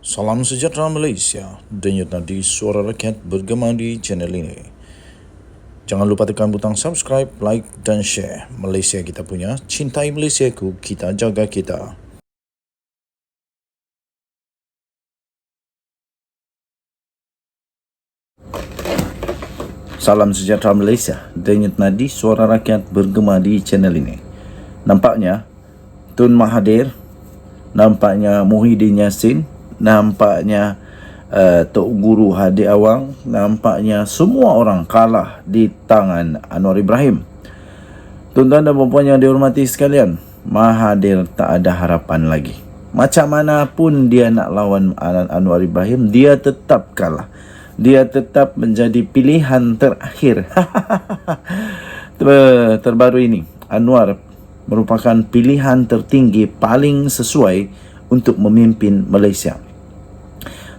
Salam sejahtera Malaysia, denyut nadi suara rakyat bergema di channel ini. Jangan lupa tekan butang subscribe, like dan share. Malaysia kita punya, cintai Malaysiaku, kita jaga kita. Salam sejahtera Malaysia, denyut nadi suara rakyat bergema di channel ini. Nampaknya Tun Mahathir, nampaknya Muhyiddin Yassin, nampaknya Tok Guru Hadi Awang, nampaknya semua orang kalah di tangan Anwar Ibrahim. Tuan-tuan dan puan-puan yang dihormati sekalian, Mahathir tak ada harapan lagi. Macam mana pun dia nak lawan Anwar Ibrahim, dia tetap kalah. Dia tetap menjadi pilihan terakhir. Terbaru ini, Anwar merupakan pilihan tertinggi paling sesuai untuk memimpin Malaysia.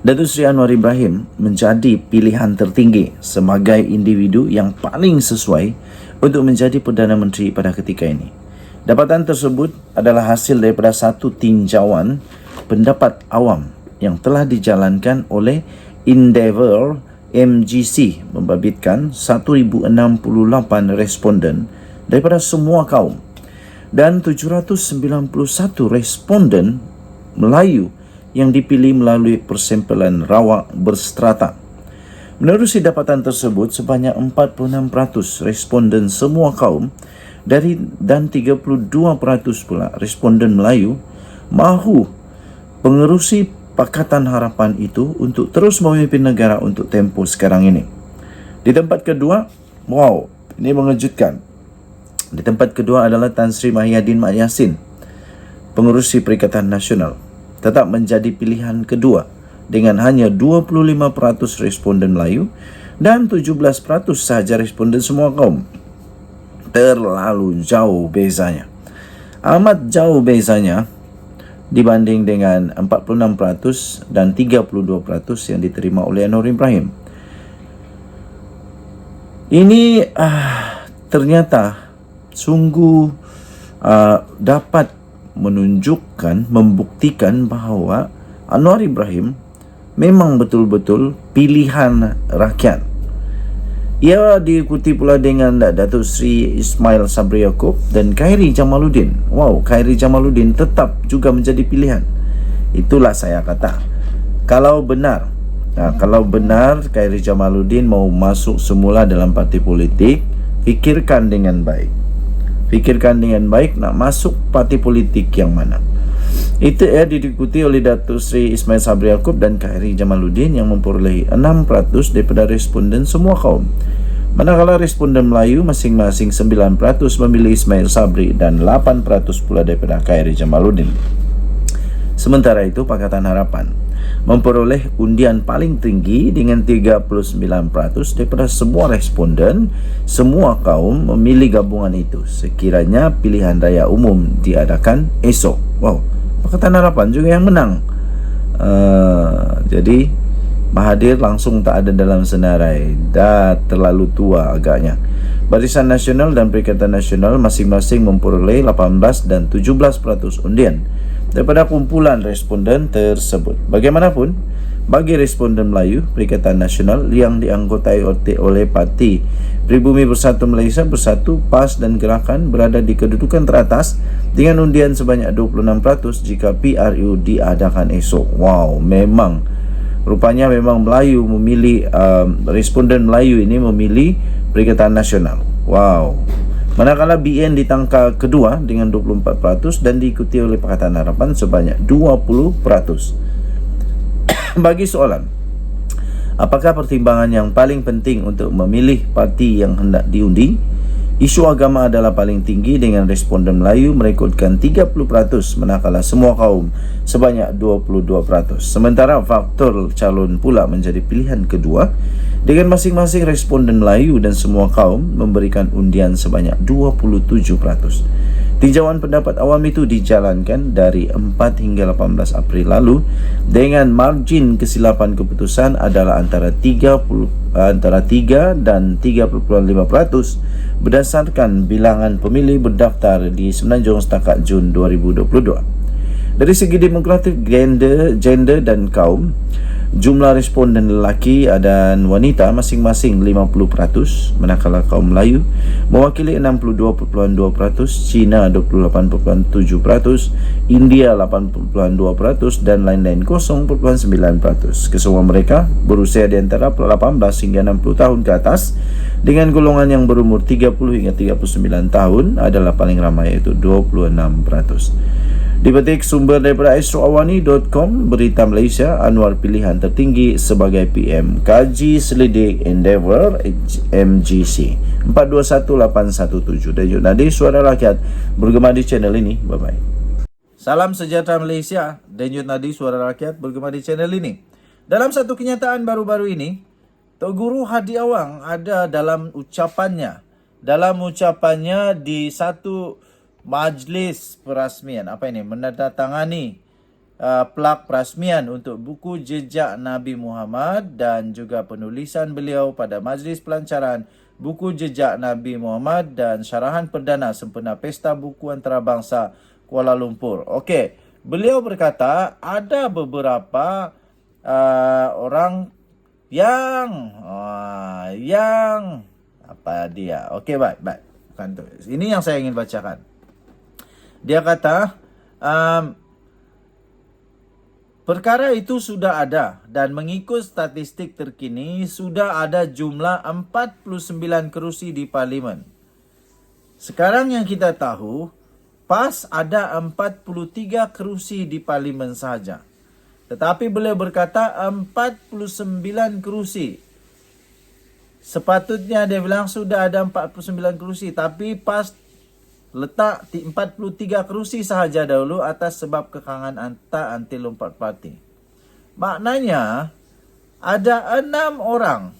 Datuk Seri Anwar Ibrahim menjadi pilihan tertinggi sebagai individu yang paling sesuai untuk menjadi Perdana Menteri pada ketika ini. Dapatan tersebut adalah hasil daripada satu tinjauan pendapat awam yang telah dijalankan oleh Endeavour MGC, membabitkan 1068 responden daripada semua kaum dan 791 responden Melayu yang dipilih melalui persempelan rawak berstrata. Menerusi dapatan tersebut, sebanyak 46% responden semua kaum dan 32% pula responden Melayu mahu pengerusi Pakatan Harapan itu untuk terus memimpin negara untuk tempoh sekarang ini. Di tempat kedua, wow, ini mengejutkan. Di tempat kedua adalah Tan Sri Mahyadin Mat Yassin, pengerusi Perikatan Nasional, tetap menjadi pilihan kedua dengan hanya 25% responden Melayu dan 17% sahaja responden semua kaum. Terlalu jauh bezanya. Amat jauh bezanya dibanding dengan 46% dan 32% yang diterima oleh Anwar Ibrahim. Ini ternyata sungguh dapat menunjukkan, membuktikan bahawa Anwar Ibrahim memang betul-betul pilihan rakyat. Ia diikuti pula dengan Datuk Seri Ismail Sabri Yaakob dan Khairi Jamaluddin. Wow, Khairi Jamaluddin tetap juga menjadi pilihan. Itulah saya kata. Kalau benar Khairi Jamaluddin mau masuk semula dalam parti politik, fikirkan dengan baik. Fikirkan dengan baik nak masuk parti politik yang mana. Itu diikuti oleh Datuk Seri Ismail Sabri Yaakob dan Khairi Jamaluddin yang memperolehi 6% daripada responden semua kaum. Manakala responden Melayu masing-masing 9% memilih Ismail Sabri dan 8% pula daripada Khairi Jamaluddin. Sementara itu, Pakatan Harapan memperoleh undian paling tinggi dengan 39% daripada semua responden, semua kaum memilih gabungan itu sekiranya pilihan raya umum diadakan esok. Wow, Pakatan Harapan juga yang menang. Jadi Mahathir langsung tak ada dalam senarai. Dah terlalu tua agaknya. Barisan Nasional dan Perikatan Nasional masing-masing memperoleh 18 dan 17% undian daripada kumpulan responden tersebut. Bagaimanapun, bagi responden Melayu, Perikatan Nasional yang dianggotai oleh Parti Pribumi Bersatu Malaysia Bersatu, PAS dan Gerakan berada di kedudukan teratas dengan undian sebanyak 26% jika PRU diadakan esok. Wow, rupanya memang Melayu memilih, responden Melayu ini memilih Perikatan Nasional. Wow. Manakala BN di tangka kedua dengan 24% dan diikuti oleh Pakatan Harapan sebanyak 20%. Bagi soalan, apakah pertimbangan yang paling penting untuk memilih parti yang hendak diundi? Isu agama adalah paling tinggi dengan responden Melayu merekodkan 30%, manakala semua kaum sebanyak 22%. Sementara faktor calon pula menjadi pilihan kedua dengan masing-masing responden Melayu dan semua kaum memberikan undian sebanyak 27%. Tinjauan pendapat awam itu dijalankan dari 4 hingga 18 April lalu dengan margin kesilapan keputusan adalah antara 3 dan 3.5% berdasarkan bilangan pemilih berdaftar di Semenanjung setakat Jun 2022. Dari segi demografik, gender dan kaum, jumlah responden lelaki dan wanita masing-masing 50%, manakala kaum Melayu mewakili 62.2%, Cina 28.7%, India 8.2% dan lain-lain 0.9%. Kesemua mereka berusia di antara 18 hingga 60 tahun ke atas, dengan golongan yang berumur 30 hingga 39 tahun adalah paling ramai, yaitu 26%. Dipetik sumber daripada astroawani.com, Berita Malaysia, Anwar pilihan tertinggi sebagai PM. Kaji selidik Endeavour MGC 421817. Dan Nadi, Suara Rakyat, bergema di channel ini. Bye-bye. Salam sejahtera Malaysia. Denyut Nadi, Suara Rakyat, bergema di channel ini. Dalam satu kenyataan baru-baru ini, Tok Guru Hadi Awang ada dalam ucapannya di satu majlis perasmian, menandatangani plak perasmian untuk buku jejak Nabi Muhammad dan juga penulisan beliau pada majlis pelancaran buku jejak Nabi Muhammad dan syarahan perdana sempena Pesta Buku Antarabangsa Kuala Lumpur. Okey, beliau berkata ada beberapa orang yang okey, baik. Bukan tu. Ini yang saya ingin bacakan. Dia kata, perkara itu sudah ada dan mengikut statistik terkini sudah ada jumlah 49 kerusi di Parlimen. Sekarang yang kita tahu, PAS ada 43 kerusi di Parlimen sahaja. Tetapi beliau berkata 49 kerusi. Sepatutnya dia bilang sudah ada 49 kerusi, tapi PAS letak 43 kerusi sahaja dahulu atas sebab kekangan anti lompat parti. Maknanya ada 6 orang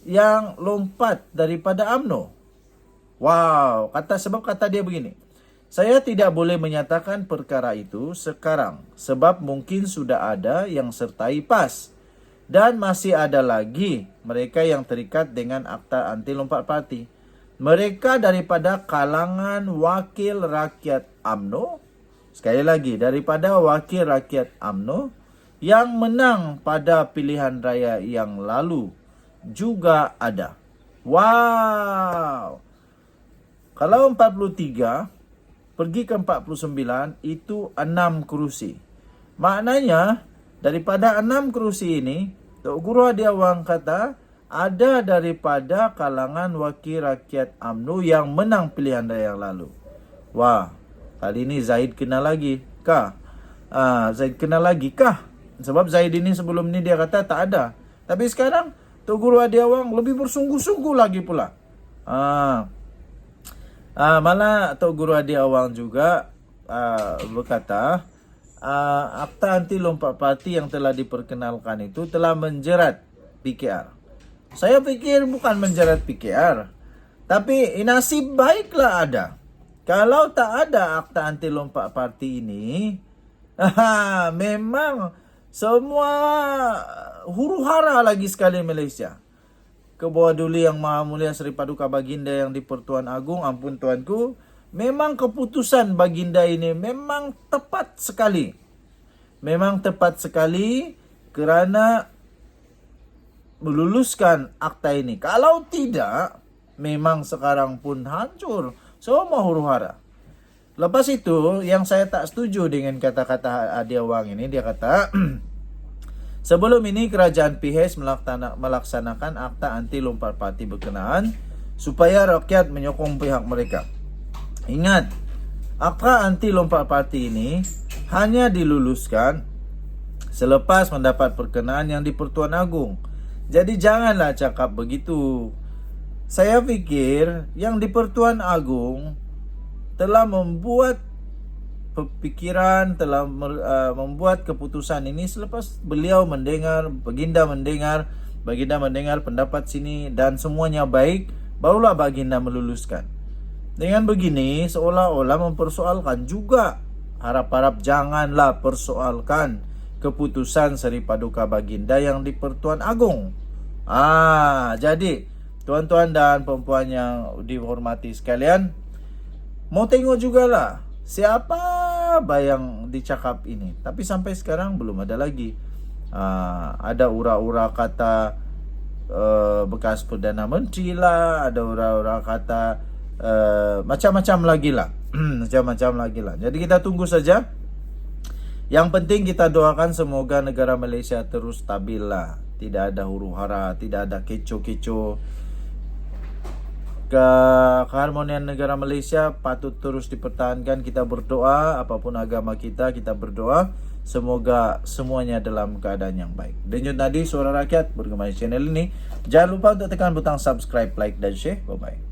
yang lompat daripada UMNO. Wow, kata dia begini. Saya tidak boleh menyatakan perkara itu sekarang sebab mungkin sudah ada yang sertai PAS dan masih ada lagi mereka yang terikat dengan akta anti lompat parti. Mereka daripada kalangan wakil rakyat UMNO, sekali lagi, daripada wakil rakyat UMNO yang menang pada pilihan raya yang lalu juga ada. Wow! Kalau 43, pergi ke 49, itu 6 kerusi. Maknanya, daripada 6 kerusi ini, Tok Guru Hadi Awang kata, ada daripada kalangan wakil rakyat UMNO yang menang pilihan raya yang lalu. Wah, kali ini Zaid kena lagi kah? Zaid kena lagi kah? Sebab Zaid ini sebelum ni dia kata tak ada. Tapi sekarang Tok Guru Hadi Awang lebih bersungguh-sungguh lagi pula. Malah Tok Guru Hadi Awang juga berkata, akta anti lompat parti yang telah diperkenalkan itu telah menjerat PKR. Saya fikir bukan menjerat PKR, tapi nasib baiklah ada. Kalau tak ada akta anti lompat parti ini, memang semua huru-hara lagi sekali Malaysia. Kebawa Duli Yang Maha Mulia Seri Paduka Baginda yang di-Pertuan Agong, ampun tuanku, memang keputusan Baginda ini memang tepat sekali. Memang tepat sekali kerana meluluskan akta ini. Kalau tidak, memang sekarang pun hancur semua huru-hara. Lepas itu, yang saya tak setuju dengan kata-kata Hadi Awang ini, dia kata, sebelum ini kerajaan PH melaksanakan akta anti lompat parti berkenaan supaya rakyat menyokong pihak mereka. Ingat, akta anti lompat parti ini hanya diluluskan selepas mendapat perkenaan yang di-Pertuan Agong. Jadi janganlah cakap begitu. Saya fikir yang di-Pertuan Agong telah membuat pemikiran, telah membuat keputusan ini selepas beliau mendengar, Baginda mendengar pendapat sini dan semuanya baik, barulah Baginda meluluskan. Dengan begini seolah-olah mempersoalkan juga. Harap-harap janganlah persoalkan keputusan Seri Paduka Baginda yang di-Pertuan Agong. Jadi tuan-tuan dan perempuan yang dihormati sekalian, mau tengok jugalah siapa apa yang dicakap ini. Tapi sampai sekarang belum ada lagi. Ada ura-ura kata bekas Perdana Menteri lah, ada ura-ura kata macam-macam lagi lah. Macam-macam lagi lah. Jadi kita tunggu saja. Yang penting kita doakan semoga negara Malaysia terus stabil lah. Tidak ada huru-hara, tidak ada kecoh-kecoh. Keharmonian negara Malaysia patut terus dipertahankan. Kita berdoa, apapun agama kita berdoa. Semoga semuanya dalam keadaan yang baik. Denyut Nadi, Suara Rakyat, bergema di channel ini. Jangan lupa untuk tekan butang subscribe, like, dan share. Bye-bye.